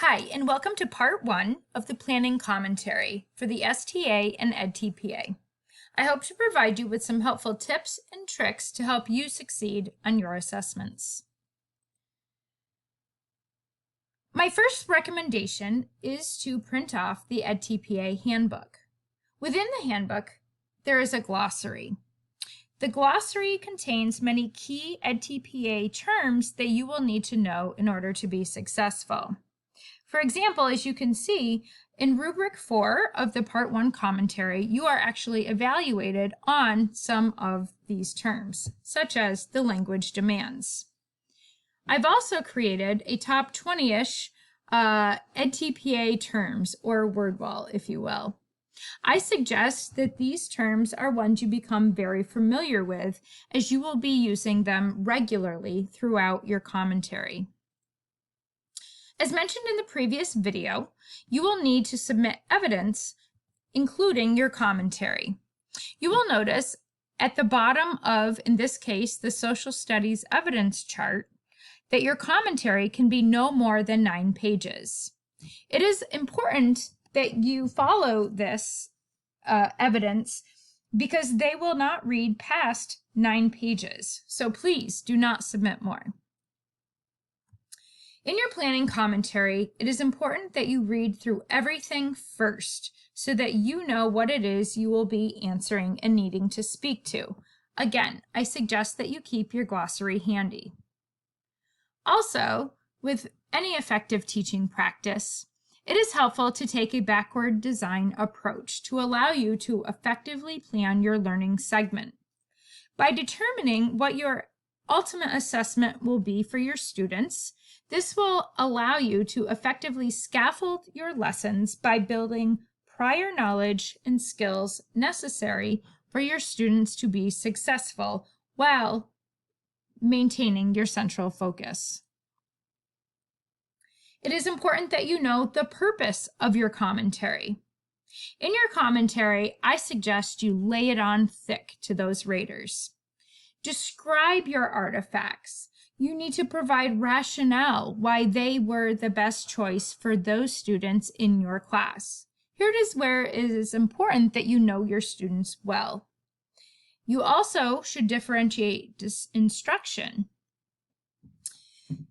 Hi, and welcome to part 1 of the planning commentary for the STA and EdTPA. I hope to provide you with some helpful tips and tricks to help you succeed on your assessments. My first recommendation is to print off the EdTPA handbook. Within the handbook, there is a glossary. The glossary contains many key EdTPA terms that you will need to know in order to be successful. For example, as you can see, in rubric 4 of the part 1 commentary, you are actually evaluated on some of these terms, such as the language demands. I've also created a top 20-ish EdTPA terms, or word wall, if you will. I suggest that these terms are ones you become very familiar with, as you will be using them regularly throughout your commentary. As mentioned in the previous video, you will need to submit evidence, including your commentary. You will notice at the bottom of, in this case, the social studies evidence chart, that your commentary can be no more than 9 pages. It is important that you follow this evidence because they will not read past 9 pages. So please do not submit more. In your planning commentary, it is important that you read through everything first so that you know what it is you will be answering and needing to speak to. Again, I suggest that you keep your glossary handy. Also, with any effective teaching practice, it is helpful to take a backward design approach to allow you to effectively plan your learning segment. By determining what your ultimate assessment will be for your students, this will allow you to effectively scaffold your lessons by building prior knowledge and skills necessary for your students to be successful while maintaining your central focus. It is important that you know the purpose of your commentary. In your commentary, I suggest you lay it on thick to those raters. Describe your artifacts. You need to provide rationale why they were the best choice for those students in your class. Here it is where it is important that you know your students well. You also should differentiate instruction.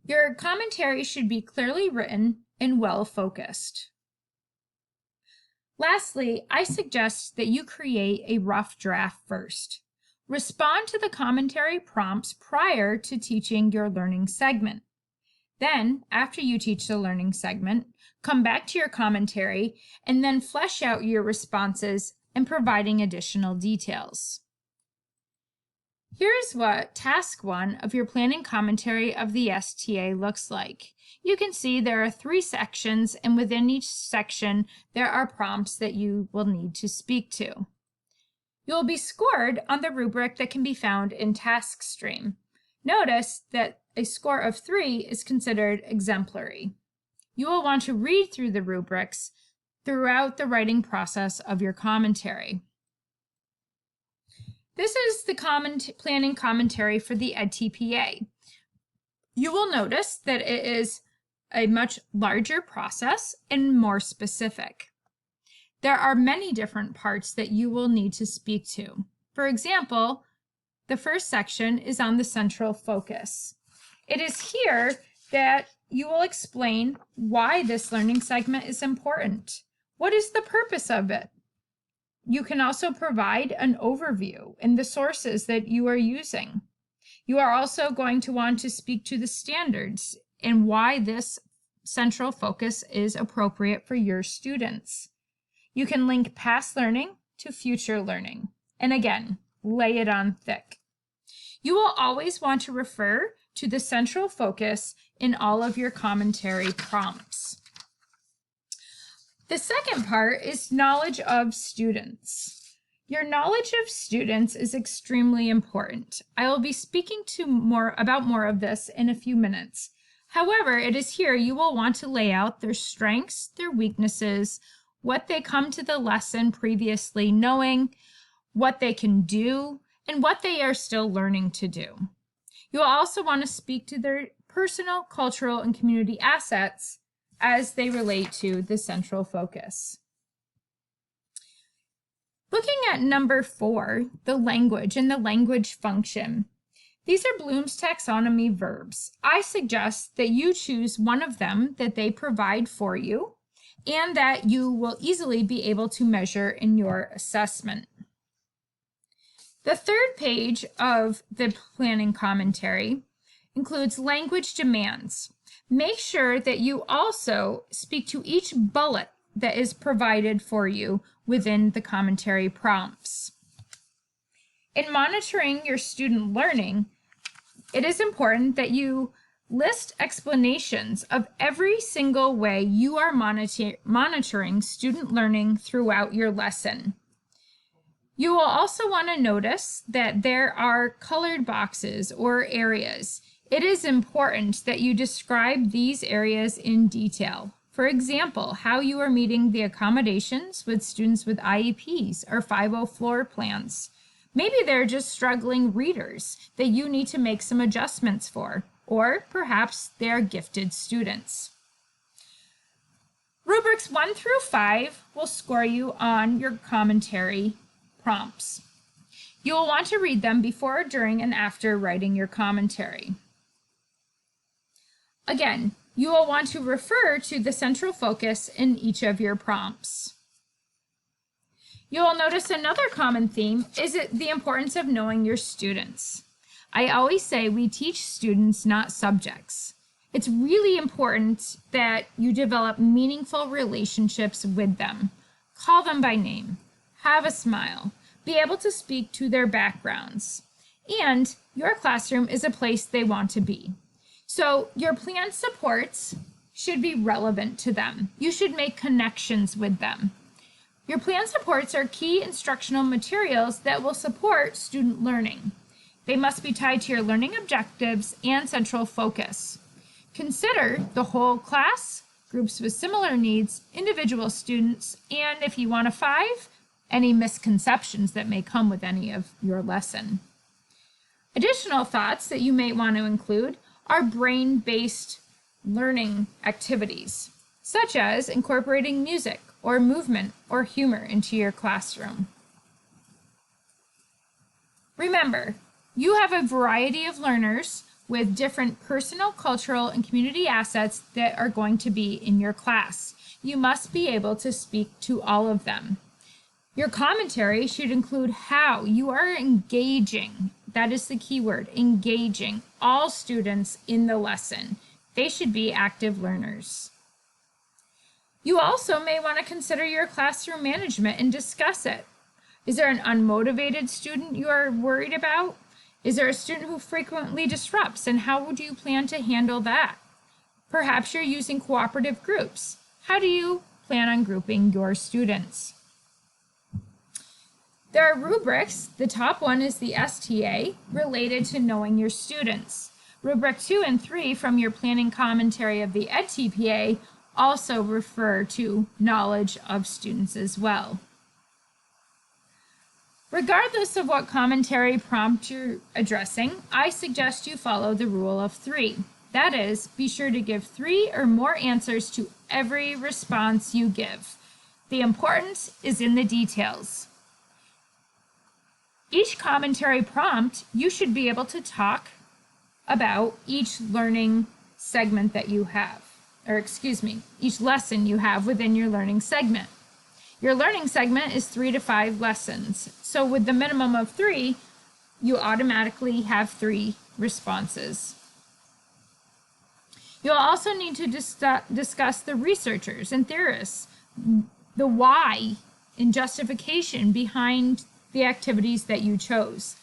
Your commentary should be clearly written and well focused. Lastly, I suggest that you create a rough draft first. Respond to the commentary prompts prior to teaching your learning segment. Then, after you teach the learning segment, come back to your commentary and then flesh out your responses and providing additional details. Here is what task 1 of your planning commentary of the STA looks like. You can see there are 3 sections, and within each section there are prompts that you will need to speak to. You will be scored on the rubric that can be found in Task Stream. Notice that a score of 3 is considered exemplary. You will want to read through the rubrics throughout the writing process of your commentary. This is the planning commentary for the EdTPA. You will notice that it is a much larger process and more specific. There are many different parts that you will need to speak to. For example, the first section is on the central focus. It is here that you will explain why this learning segment is important. What is the purpose of it? You can also provide an overview and the sources that you are using. You are also going to want to speak to the standards and why this central focus is appropriate for your students. You can link past learning to future learning. And again, lay it on thick. You will always want to refer to the central focus in all of your commentary prompts. The second part is knowledge of students. Your knowledge of students is extremely important. I will be speaking about more of this in a few minutes. However, it is here you will want to lay out their strengths, their weaknesses, what they come to the lesson previously knowing, what they can do, and what they are still learning to do. You will also want to speak to their personal, cultural, and community assets as they relate to the central focus. Looking at number 4, the language and the language function. These are Bloom's taxonomy verbs. I suggest that you choose one of them that they provide for you and that you will easily be able to measure in your assessment. The third page of the planning commentary includes language demands. Make sure that you also speak to each bullet that is provided for you within the commentary prompts. In monitoring your student learning, it is important that you list explanations of every single way you are monitoring student learning throughout your lesson. You will also want to notice that there are colored boxes or areas. It is important that you describe these areas in detail. For example, how you are meeting the accommodations with students with IEPs or 5.0 floor plans. Maybe they're just struggling readers that you need to make some adjustments for, or perhaps they're gifted students. Rubrics 1 through 5 will score you on your commentary prompts. You will want to read them before, during, and after writing your commentary. Again, you will want to refer to the central focus in each of your prompts. You will notice another common theme is the importance of knowing your students. I always say we teach students, not subjects. It's really important that you develop meaningful relationships with them. Call them by name, have a smile, be able to speak to their backgrounds, and your classroom is a place they want to be. So your plan supports should be relevant to them. You should make connections with them. Your plan supports are key instructional materials that will support student learning. They must be tied to your learning objectives and central focus. Consider the whole class, groups with similar needs, individual students, and if you want a 5, any misconceptions that may come with any of your lesson. Additional thoughts that you may want to include are brain-based learning activities, such as incorporating music or movement or humor into your classroom. Remember, you have a variety of learners with different personal, cultural, and community assets that are going to be in your class. You must be able to speak to all of them. Your commentary should include how you are engaging, that is the key word, engaging all students in the lesson. They should be active learners. You also may want to consider your classroom management and discuss it. Is there an unmotivated student you are worried about? Is there a student who frequently disrupts, and how would you plan to handle that? Perhaps you're using cooperative groups. How do you plan on grouping your students? There are rubrics. The top one is the STA, related to knowing your students. Rubric 2 and 3 from your planning commentary of the EdTPA also refer to knowledge of students as well. Regardless of what commentary prompt you're addressing, I suggest you follow the rule of 3. That is, be sure to give 3 or more answers to every response you give. The importance is in the details. Each commentary prompt, you should be able to talk about each learning segment that you have, each lesson you have within your learning segment. Your learning segment is 3 to 5 lessons. So with the minimum of 3, you automatically have 3 responses. You'll also need to discuss the researchers and theorists, the why and justification behind the activities that you chose.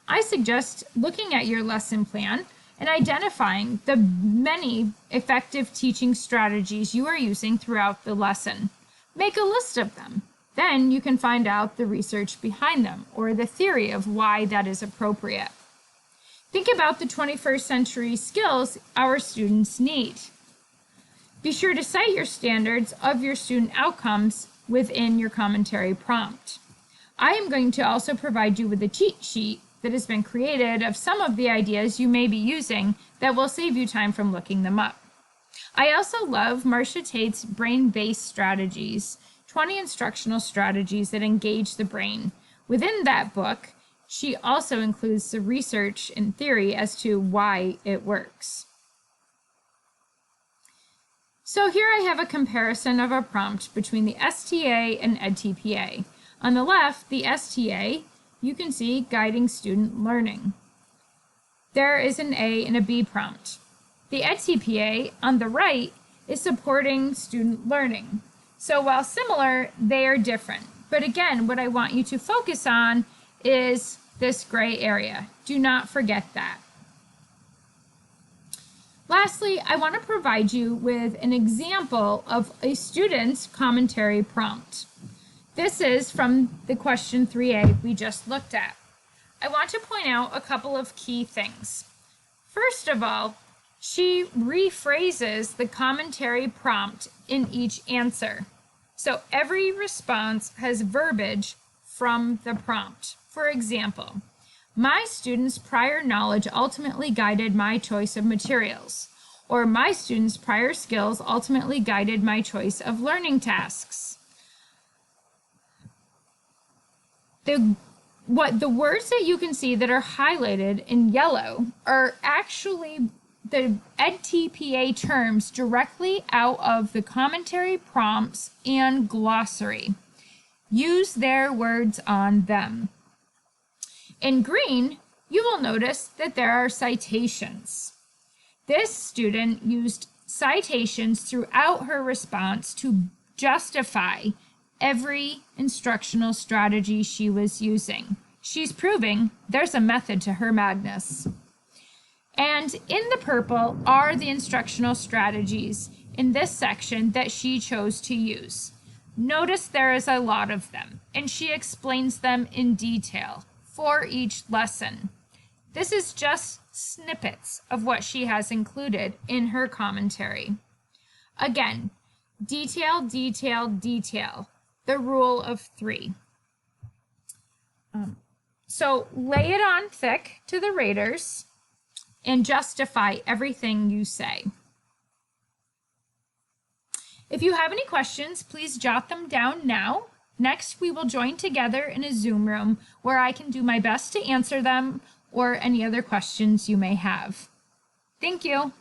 I suggest looking at your lesson plan and identifying the many effective teaching strategies you are using throughout the lesson. Make a list of them. Then you can find out the research behind them or the theory of why that is appropriate. Think about the 21st century skills our students need. Be sure to cite your standards of your student outcomes within your commentary prompt. I am going to also provide you with a cheat sheet that has been created of some of the ideas you may be using that will save you time from looking them up. I also love Marcia Tate's Brain-Based Strategies, 20 instructional strategies that engage the brain. Within that book, she also includes the research and theory as to why it works. So here I have a comparison of a prompt between the STA and EdTPA. On the left, the STA, you can see guiding student learning. There is an A and a B prompt. The EdTPA on the right is supporting student learning. So while similar, they are different. But again, what I want you to focus on is this gray area. Do not forget that. Lastly, I want to provide you with an example of a student's commentary prompt. This is from the question 3A we just looked at. I want to point out a couple of key things. First of all, she rephrases the commentary prompt in each answer. So every response has verbiage from the prompt. For example, my students' prior knowledge ultimately guided my choice of materials, or my students' prior skills ultimately guided my choice of learning tasks. The words that you can see that are highlighted in yellow are actually the EdTPA terms directly out of the commentary prompts and glossary. Use their words on them. In green, you will notice that there are citations. This student used citations throughout her response to justify every instructional strategy she was using. She's proving there's a method to her madness. And in the purple are the instructional strategies in this section that she chose to use. Notice there is a lot of them, and she explains them in detail for each lesson. This is just snippets of what she has included in her commentary. Again, detail, detail, detail, the rule of 3. So lay it on thick to the raters and justify everything you say. If you have any questions, please jot them down now. Next, we will join together in a Zoom room where I can do my best to answer them or any other questions you may have. Thank you.